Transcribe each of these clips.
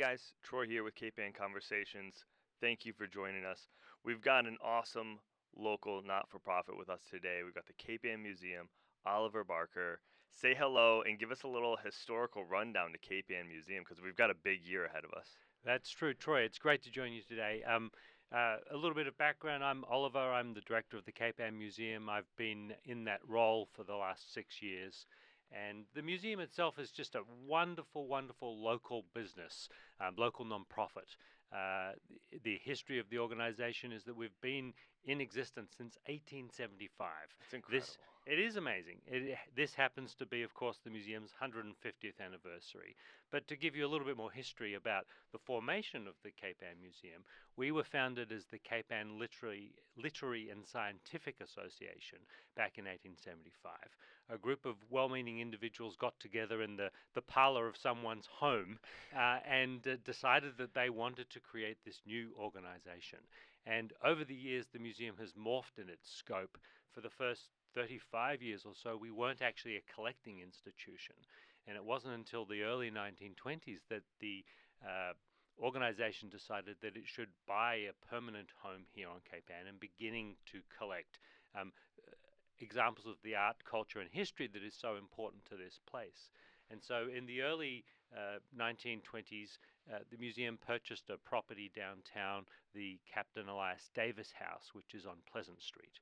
guys, Troy here with Cape Ann Conversations. Thank you for joining us. We've got an awesome local not-for-profit with us today. We've got the Cape Ann Museum, Oliver Barker. Say hello and give us a little historical rundown to Cape Ann Museum because we've got a big year ahead of us. That's true, Troy. It's great to join you today. A little bit of background. I'm Oliver. I'm the director of the Cape Ann Museum. I've been in that role for the last 6 years. And the museum itself is just a wonderful, wonderful local business, local non-profit. The history of the organization is that we've been in existence since 1875. It's incredible. It is amazing. This happens to be, of course, the museum's 150th anniversary. But to give you a little bit more history about the formation of the Cape Ann Museum, we were founded as the Cape Ann Literary and Scientific Association back in 1875. A group of well-meaning individuals got together in the parlor of someone's home and decided that they wanted to create this new organization. And over the years, the museum has morphed in its scope. For the first 35 years or so, we weren't actually a collecting institution. And it wasn't until the early 1920s that the organization decided that it should buy a permanent home here on Cape Ann and beginning to collect examples of the art, culture, and history that is so important to this place. And so in the early 1920s, the museum purchased a property downtown, the Captain Elias Davis House, which is on Pleasant Street.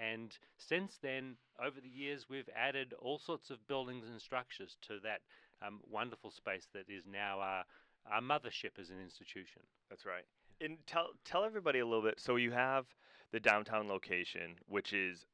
And since then, over the years, we've added all sorts of buildings and structures to that wonderful space that is now our mothership as an institution. That's right. And tell everybody a little bit. So you have the downtown location, which is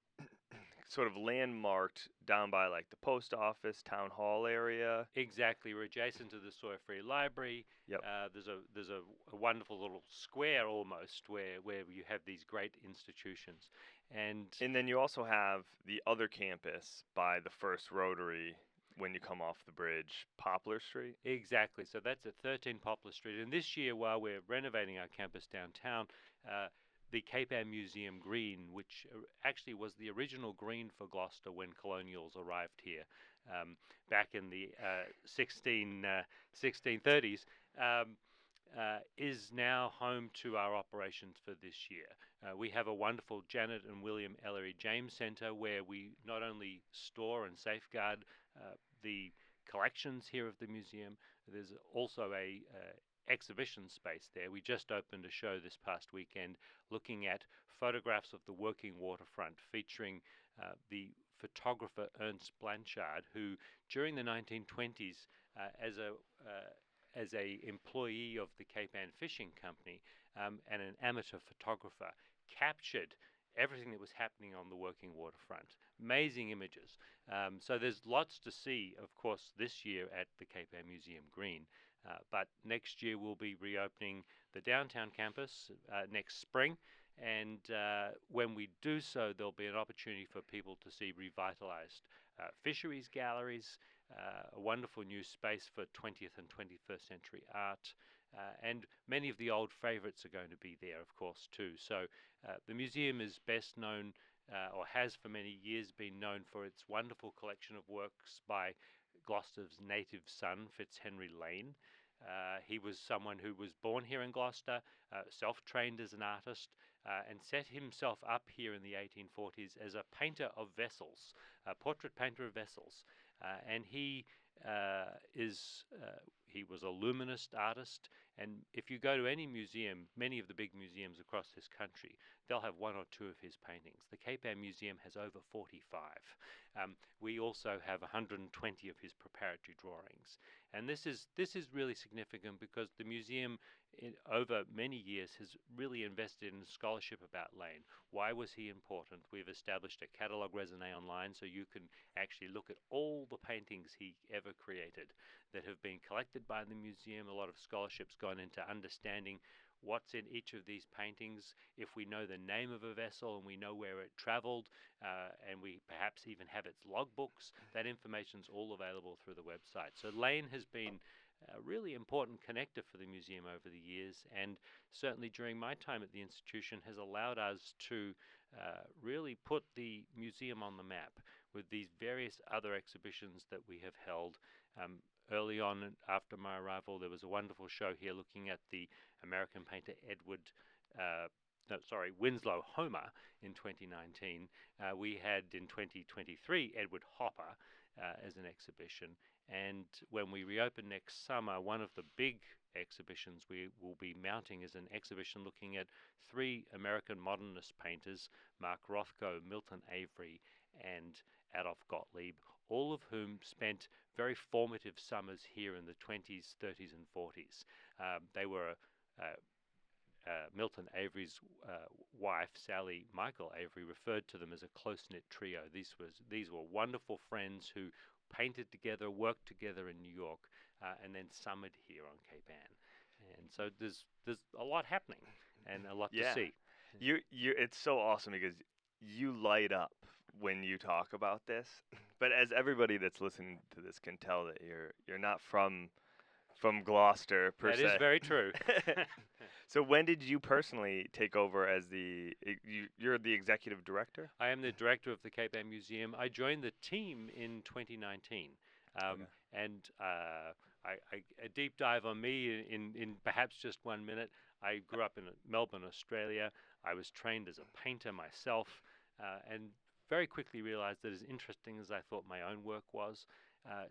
sort of landmarked down by like the post office, town hall area. Exactly, we're adjacent to the Sawyer Free Library. Yep. There's a wonderful little square almost where you have these great institutions, and then you also have the other campus by the First Rotary when you come off the bridge, Poplar Street. Exactly. So that's at 13 Poplar Street. And this year, while we're renovating our campus downtown, the Cape Ann Museum Green, which actually was the original green for Gloucester when colonials arrived here back in the 1630s, is now home to our operations for this year. We have a wonderful Janet and William Ellery James Center where we not only store and safeguard the collections here of the museum, there's also a exhibition space there. We just opened a show this past weekend looking at photographs of the working waterfront featuring the photographer Ernst Blanchard, who during the 1920s as a employee of the Cape Ann Fishing Company and an amateur photographer captured everything that was happening on the working waterfront. Amazing images. So there's lots to see, of course, this year at the Cape Ann Museum Green. But next year we'll be reopening the downtown campus next spring. And when we do so, there'll be an opportunity for people to see revitalized fisheries galleries, a wonderful new space for 20th and 21st century art, and many of the old favorites are going to be there, of course, too. So the museum is best known, or has for many years been known for its wonderful collection of works by Gloucester's native son, Fitz Henry Lane. He was someone who was born here in Gloucester, self-trained as an artist, and set himself up here in the 1840s as a painter of vessels, a portrait painter of vessels. And he was a luminist artist, and if you go to any museum, many of the big museums across this country, they'll have one or two of his paintings. The Cape Ann Museum has over 45. We also have 120 of his preparatory drawings, and this is really significant because the museum over many years has really invested in scholarship about Lane. Why was he important? We've established a catalogue raisonné online so you can actually look at all the paintings he ever created that have been collected by the museum. A lot of scholarship's gone into understanding what's in each of these paintings. If we know the name of a vessel and we know where it traveled, and we perhaps even have its logbooks, that information's all available through the website. So Lane has been a really important connector for the museum over the years, and certainly during my time at the institution has allowed us to really put the museum on the map with these various other exhibitions that we have held. early on after my arrival, there was a wonderful show here looking at the American painter Winslow Homer in 2019. We had in 2023 Edward Hopper as an exhibition. And when we reopen next summer, one of the big exhibitions we will be mounting is an exhibition looking at three American modernist painters, Mark Rothko, Milton Avery, and Adolf Gottlieb, all of whom spent very formative summers here in the 20s, 30s, and 40s. They were Milton Avery's wife, Sally Michael Avery, referred to them as a close-knit trio. These were wonderful friends who painted together, worked together in New York, and then summered here on Cape Ann. And so there's a lot happening and a lot to Yeah. see. It's so awesome because you light up when you talk about this. But as everybody that's listening to this can tell that you're not from Gloucester per That se. is very true. So when did you personally take over as you're the executive director? I am the director of the Cape Ann Museum. I joined the team in 2019. Okay. And a deep dive on me in perhaps just 1 minute. I grew up in Melbourne, Australia. I was trained as a painter myself, and very quickly realized that as interesting as I thought my own work was,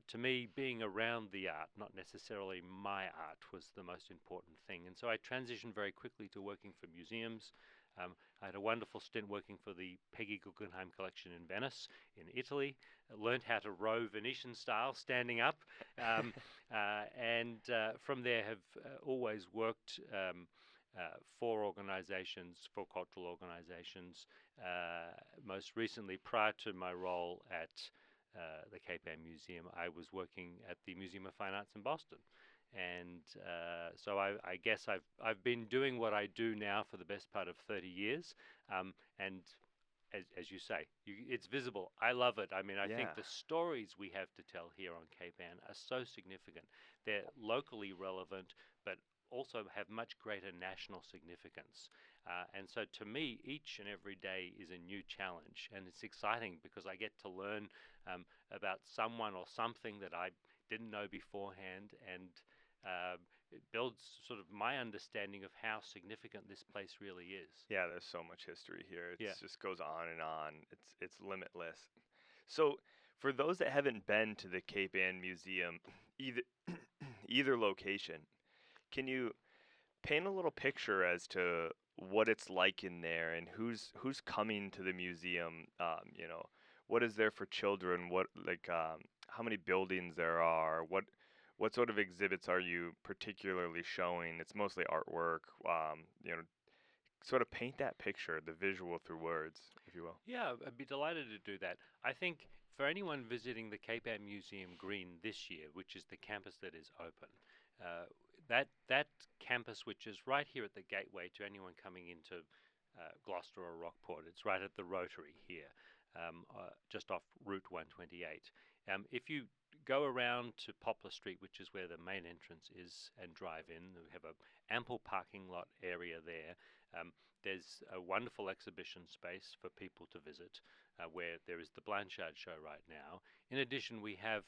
to me, being around the art, not necessarily my art, was the most important thing. And so I transitioned very quickly to working for museums. I had a wonderful stint working for the Peggy Guggenheim collection in Venice, in Italy. Learned how to row Venetian style, standing up, and from there have always worked for organizations, for cultural organizations. Most recently, prior to my role at the Cape Ann Museum, I was working at the Museum of Fine Arts in Boston. And so I guess I've been doing what I do now for the best part of 30 years. And as you say, it's visible. I love it. I mean, I think the stories we have to tell here on Cape Ann are so significant. They're locally relevant, but also have much greater national significance. And so to me, each and every day is a new challenge. And it's exciting because I get to learn about someone or something that I didn't know beforehand, and it builds sort of my understanding of how significant this place really is. Yeah, there's so much history here. It Yeah. just goes on and on. It's limitless. So, for those that haven't been to the Cape Ann Museum, either either location, can you paint a little picture as to what it's like in there and who's coming to the museum? What is there for children? How many buildings there are? What sort of exhibits are you particularly showing? It's mostly artwork. Sort of paint that picture, the visual through words, if you will. Yeah, I'd be delighted to do that. I think for anyone visiting the Cape Ann Museum Green this year, which is the campus that is open, that campus, which is right here at the gateway to anyone coming into Gloucester or Rockport, it's right at the Rotary here, just off Route 128. If you go around to Poplar Street, which is where the main entrance is, and drive in, we have an ample parking lot area there. There's a wonderful exhibition space for people to visit, where there is the Blanchard Show right now. In addition, we have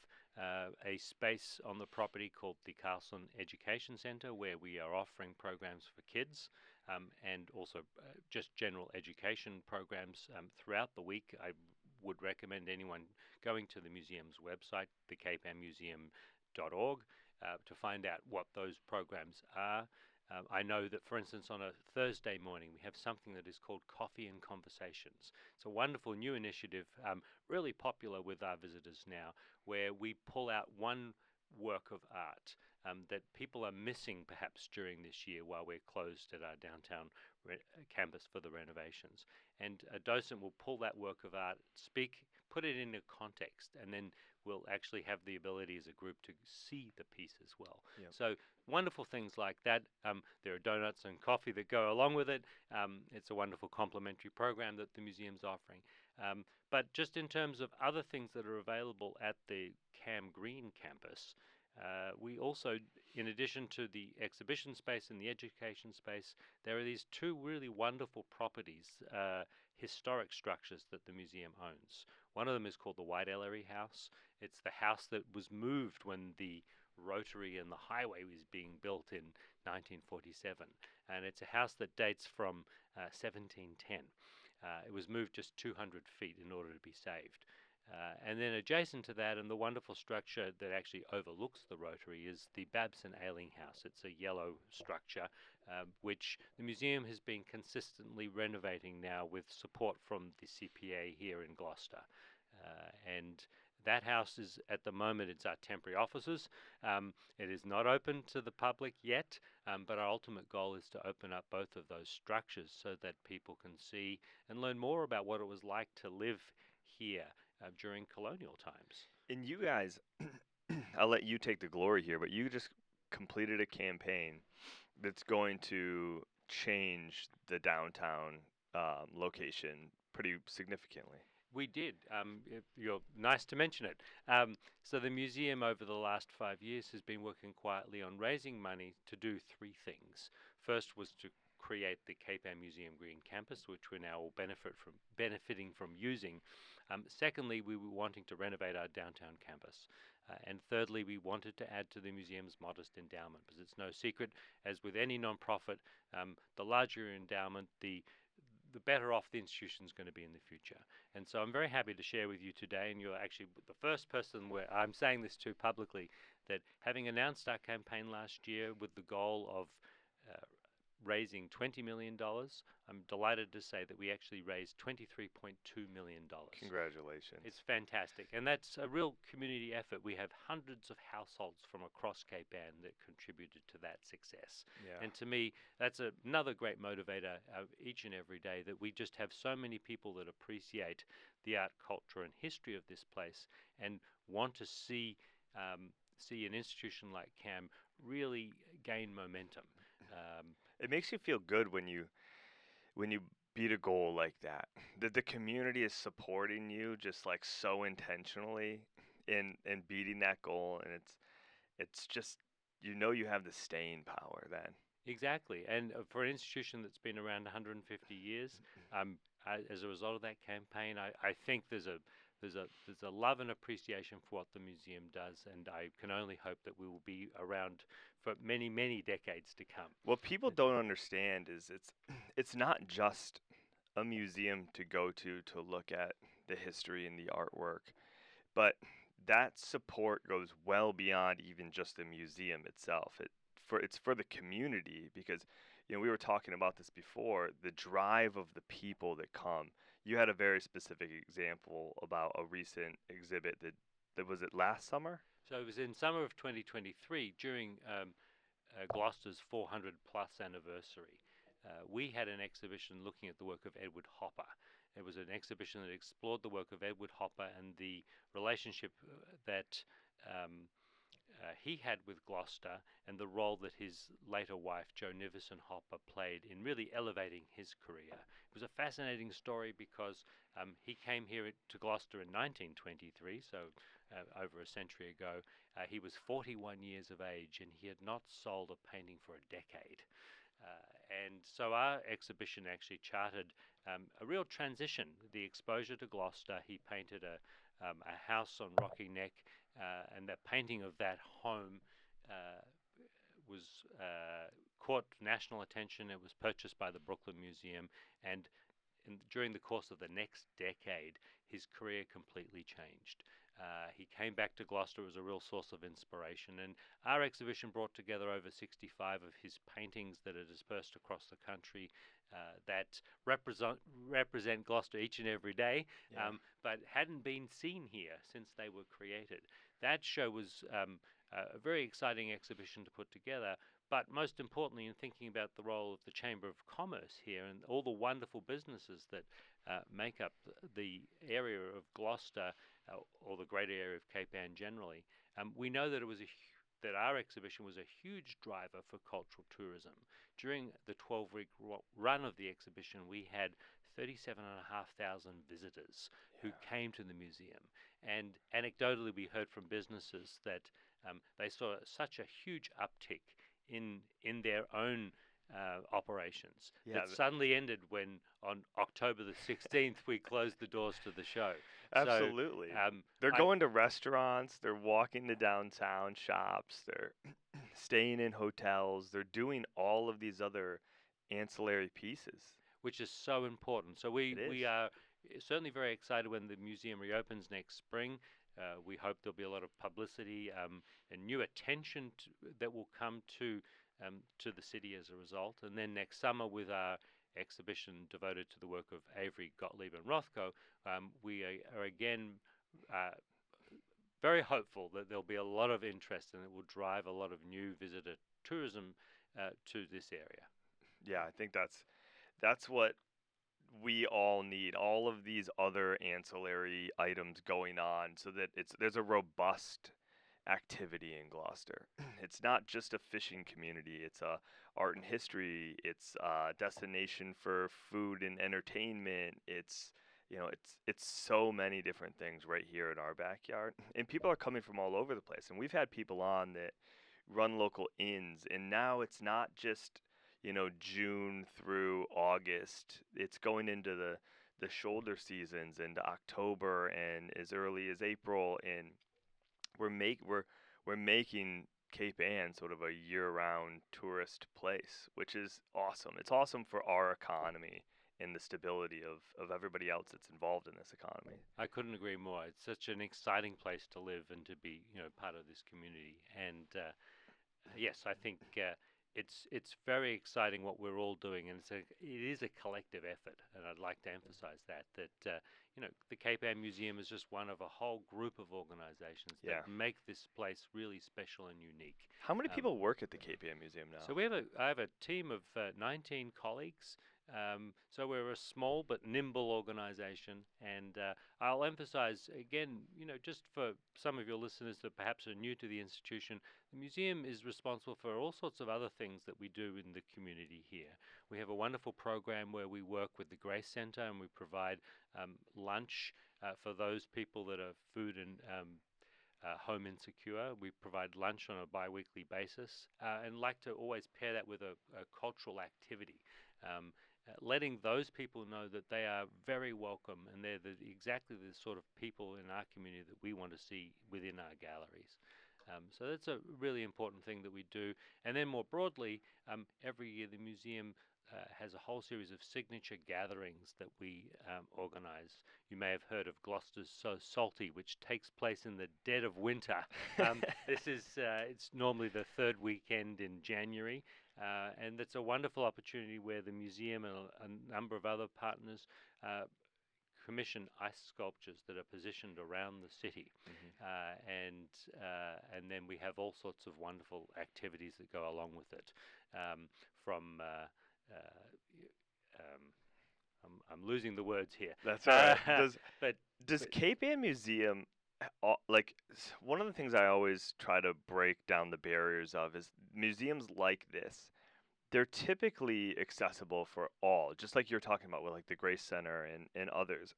a space on the property called the Carlson Education Centre, where we are offering programs for kids, and also just general education programs throughout the week. I would recommend anyone going to the museum's website, thecapeannmuseum.org, to find out what those programs are. I know that, for instance, on a Thursday morning, we have something that is called Coffee and Conversations. It's a wonderful new initiative, really popular with our visitors now, where we pull out one work of art that people are missing perhaps during this year while we're closed at our downtown campus for the renovations. And a docent will pull that work of art, put it in a context, and then we'll actually have the ability as a group to see the piece as well. Yep. So wonderful things like that. There are donuts and coffee that go along with it. It's a wonderful complimentary program that the museum's offering. But just in terms of other things that are available at the Cam Green campus, we also, in addition to the exhibition space and the education space, there are these two really wonderful properties, historic structures that the museum owns. One of them is called the White-Ellery House. It's the house that was moved when the rotary and the highway was being built in 1947, and it's a house that dates from 1710. It was moved just 200 feet in order to be saved. And then adjacent to that, and the wonderful structure that actually overlooks the rotary, is the Babson Ailing House. It's a yellow structure which the museum has been consistently renovating now with support from the CPA here in Gloucester. And that house is, at the moment, it's our temporary offices. It is not open to the public yet, but our ultimate goal is to open up both of those structures so that people can see and learn more about what it was like to live here during colonial times. And you guys, I'll let you take the glory here, but you just completed a campaign that's going to change the downtown location pretty significantly. We did. You're nice to mention it. So the museum over the last 5 years has been working quietly on raising money to do three things. First was to create the Cape Ann Museum Green Campus, which we're now all benefiting from using. Secondly, we were wanting to renovate our downtown campus. And thirdly, we wanted to add to the museum's modest endowment, because it's no secret, as with any non-profit, the larger your endowment, the better off the institution is going to be in the future. And so I'm very happy to share with you today, and you're actually the first person where I'm saying this to publicly, that having announced our campaign last year with the goal of raising $20 million, I'm delighted to say that we actually raised $23.2 million. Congratulations. It's fantastic. And that's a real community effort. We have hundreds of households from across Cape Ann that contributed to that success. Yeah. And to me, that's another great motivator each and every day, that we just have so many people that appreciate the art, culture, and history of this place and want to see an institution like CAM really gain momentum. It makes you feel good when you beat a goal like that. That the community is supporting you just like so intentionally in beating that goal, and it's just, you have the staying power then. Exactly. And for an institution that's been around 150 years, as a result of that campaign, I think there's a love and appreciation for what the museum does, and I can only hope that we will be around for many, many decades to come. What people don't understand is it's not just a museum to go to look at the history and the artwork, but that support goes well beyond even just the museum itself. It's for the community, because we were talking about this before, the drive of the people that come. You had a very specific example about a recent exhibit that was it last summer? So it was in summer of 2023 during Gloucester's 400 plus anniversary. We had an exhibition looking at the work of Edward Hopper. It was an exhibition that explored the work of Edward Hopper and the relationship that he had with Gloucester, and the role that his later wife, Jo Nivison Hopper, played in really elevating his career. It was a fascinating story because he came here to Gloucester in 1923, so over a century ago. He was 41 years of age, and he had not sold a painting for a decade. And so our exhibition actually charted a real transition, the exposure to Gloucester. He painted a house on Rocky Neck, and the painting of that home was caught national attention. It was purchased by the Brooklyn Museum, and during the course of the next decade, his career completely changed. He came back to Gloucester as a real source of inspiration, and our exhibition brought together over 65 of his paintings that are dispersed across the country that represent Gloucester each and every day, Yeah. but hadn't been seen here since they were created. That show was a very exciting exhibition to put together, but most importantly, in thinking about the role of the Chamber of Commerce here and all the wonderful businesses that make up the area of Gloucester, or the greater area of Cape Ann generally, we know that that our exhibition was a huge driver for cultural tourism. During the 12-week run of the exhibition, we had 37,500 visitors who came to the museum. And anecdotally, we heard from businesses that they saw such a huge uptick in their own operations Yeah, that suddenly ended when on October the 16th we closed the doors to the show. So absolutely. They're I going to restaurants, they're walking to downtown shops, they're staying in hotels, they're doing all of these other ancillary pieces. which is so important. So It is. we are certainly very excited when the museum reopens next spring. We hope there'll be a lot of publicity and new attention that will come to the city as a result. And then next summer, with our exhibition devoted to the work of Avery, Gottlieb, and Rothko, we are again uh, very hopeful that there'll be a lot of interest and it will drive a lot of new visitor tourism to this area. Yeah, I think that's what we all need, all of these other ancillary items going on so that there's a robust activity in Gloucester. It's not just a fishing community, it's a art and history, it's a destination for food and entertainment. It's so many different things right here in our backyard. And people are coming from all over the place. And we've had people on that run local inns, and now it's not just June through August. It's going into the shoulder seasons into October and as early as April, and we're making Cape Ann sort of a year-round tourist place, which is awesome. It's awesome for our economy and the stability of everybody else that's involved in this economy. I couldn't agree more. It's such an exciting place to live and to be, part of this community. And yes, I think it's very exciting what we're all doing, and it is a collective effort. And I'd like to emphasize that the Cape Ann Museum is just one of a whole group of organizations Yeah. that make this place really special and unique. How many people work at the Cape Ann Museum now? So I have a team of 19 colleagues. So we're a small but nimble organization, and I'll emphasize again, just for some of your listeners that perhaps are new to the institution, the museum is responsible for all sorts of other things that we do in the community here. We have a wonderful program where we work with the Grace Center, and we provide lunch for those people that are food and home insecure. We provide lunch on a bi-weekly basis, and like to always pair that with a cultural activity. Letting those people know that they are very welcome and they're exactly the sort of people in our community that we want to see within our galleries. So that's a really important thing that we do. And then more broadly, every year the museum has a whole series of signature gatherings that we organize. You may have heard of Gloucester's So Salty, which takes place in the dead of winter. It's normally the third weekend in January. And it's a wonderful opportunity where the museum and a number of other partners commission ice sculptures that are positioned around the city. And then we have all sorts of wonderful activities that go along with it, from I'm losing the words here. That's all right. But Does Cape Ann Museum, one of the things I always try to break down the barriers of is museums like this. They're typically accessible for all, just like you're talking about with like the Grace Center and others.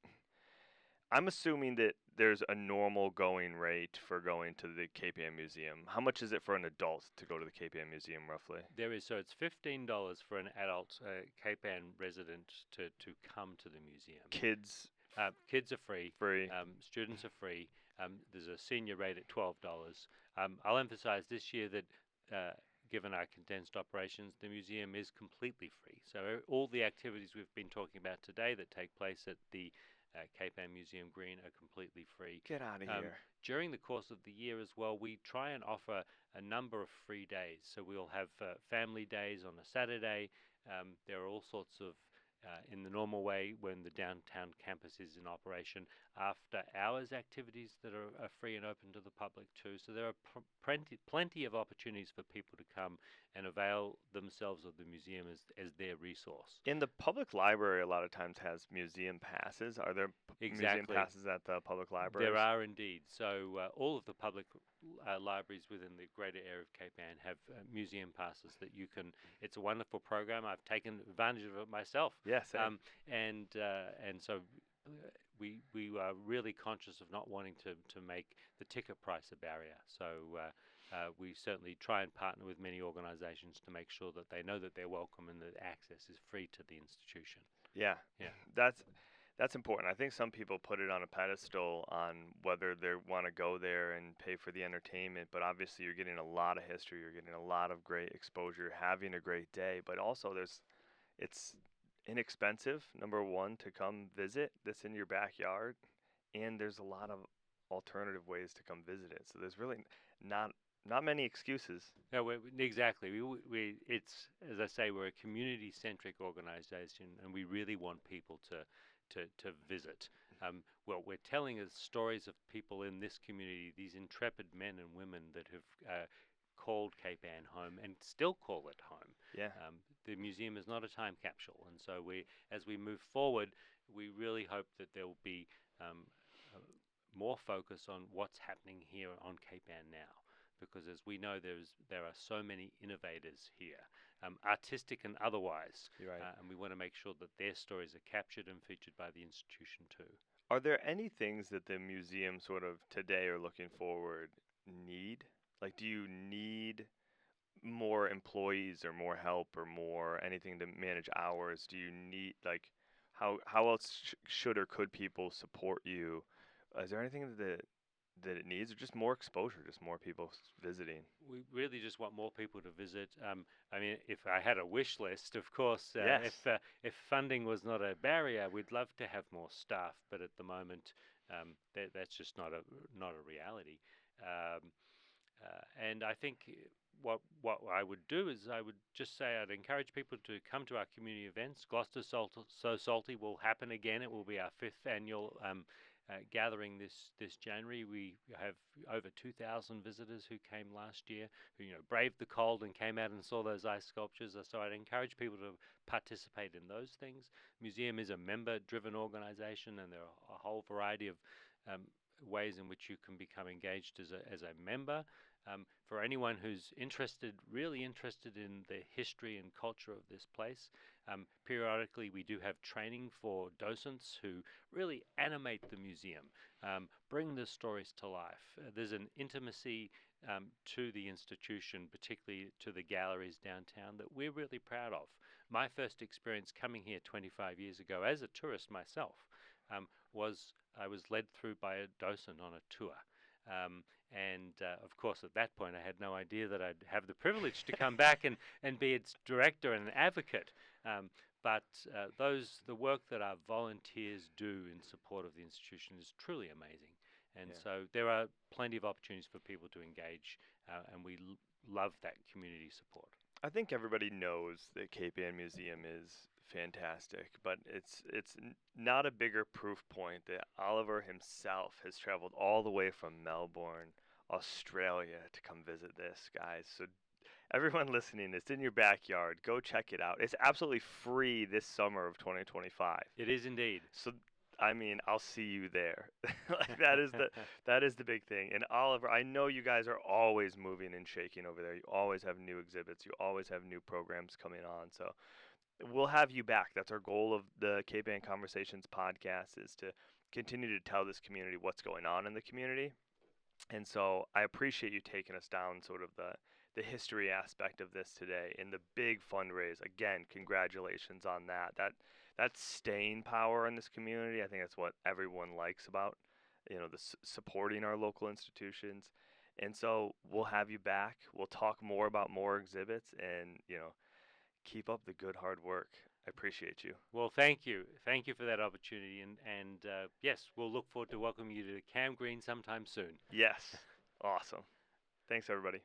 I'm assuming that there's a normal going rate for going to the Cape Ann Museum. How much is it for an adult to go to the Cape Ann Museum, roughly? There is, so it's $15 for an adult Cape Ann resident to come to the museum. Kids Kids are free. free. Students are free. There's a senior rate at $12. I'll emphasize this year that given our condensed operations, the museum is completely free. So all the activities we've been talking about today that take place at the Cape Ann Museum Green are completely free. Get out of here. During the course of the year as well, we try and offer a number of free days. So we'll have family days on a Saturday. There are all sorts of, in the normal way, when the downtown campus is in operation, after hours activities that are free and open to the public too. So there are plenty of opportunities for people to come and avail themselves of the museum as their resource. In the public library, a lot of times has museum passes. Are there museum passes at the public library? There are indeed. So all of the public libraries within the greater area of Cape Ann have museum passes that you can. It's a wonderful program. I've taken advantage of it myself. Yes. And so we are really conscious of not wanting to make the ticket price a barrier. So we certainly try and partner with many organizations to make sure that they know that they're welcome and that access is free to the institution. Yeah, Yeah. that's important. I think some people put it on a pedestal on whether they want to go there and pay for the entertainment, but obviously you're getting a lot of history, you're getting a lot of great exposure, having a great day, but also it's inexpensive, number one, to come visit this in your backyard, and there's a lot of alternative ways to come visit it. So there's really not not many excuses. Yeah, exactly. It's, as I say, we're a community-centric organization, and we really want people to visit. Well, we're telling us stories of people in this community, these intrepid men and women that have called Cape Ann home and still call it home. Yeah. The museum is not a time capsule, and so as we move forward, we really hope that there will be uh, more focus on what's happening here on Cape Ann now, because as we know, there are so many innovators here, artistic and otherwise, You're right. and we want to make sure that their stories are captured and featured by the institution too. Are there any things that the museum sort of today or looking forward need? Like, do you need more employees or more help or more anything to manage hours? Do you need like how else should or could people support you? Is there anything that it needs, or just more exposure, just more people visiting? We really just want more people to visit. I mean, if I had a wish list, of course, Yes. if funding was not a barrier, we'd love to have more staff. But at the moment, that's just not a reality. Um, and I think what I would do is I would just say I'd encourage people to come to our community events. Gloucester So Salty will happen again. It will be our 5th annual gathering this January. We have over 2,000 visitors who came last year, who braved the cold and came out and saw those ice sculptures. So I'd encourage people to participate in those things. Museum is a member-driven organization, and there are a whole variety of ways in which you can become engaged as a member. For anyone who's really interested in the history and culture of this place, periodically we do have training for docents who really animate the museum, bring the stories to life. There's an intimacy to the institution, particularly to the galleries downtown, that we're really proud of. My first experience coming here 25 years ago as a tourist myself was I was led through by a docent on a tour. Of course, at that point, I had no idea that I'd have the privilege to come back and be its director and an advocate. But the work that our volunteers do in support of the institution is truly amazing. And Yeah. so there are plenty of opportunities for people to engage, and we love that community support. I think everybody knows that Cape Ann Museum is fantastic, but it's not a bigger proof point that Oliver himself has traveled all the way from Melbourne, Australia to come visit this, guys. So everyone listening, it's in your backyard. Go check it out. It's absolutely free this summer of 2025. It is indeed. So I mean, I'll see you there. Like that is the big thing. And Oliver, I know you guys are always moving and shaking over there. You always have new exhibits. You always have new programs coming on. So we'll have you back. That's our goal of the Cape Ann Conversations podcast, is to continue to tell this community what's going on in the community. And so I appreciate you taking us down sort of the history aspect of this today and the big fundraise. Again, congratulations on that. That's staying power in this community. I think that's what everyone likes about supporting our local institutions. And so we'll have you back. We'll talk more about more exhibits, and keep up the good hard work. I appreciate you. Well, thank you. Thank you for that opportunity. And yes, we'll look forward to welcoming you to Cam Green sometime soon. Yes. Awesome. Thanks, everybody.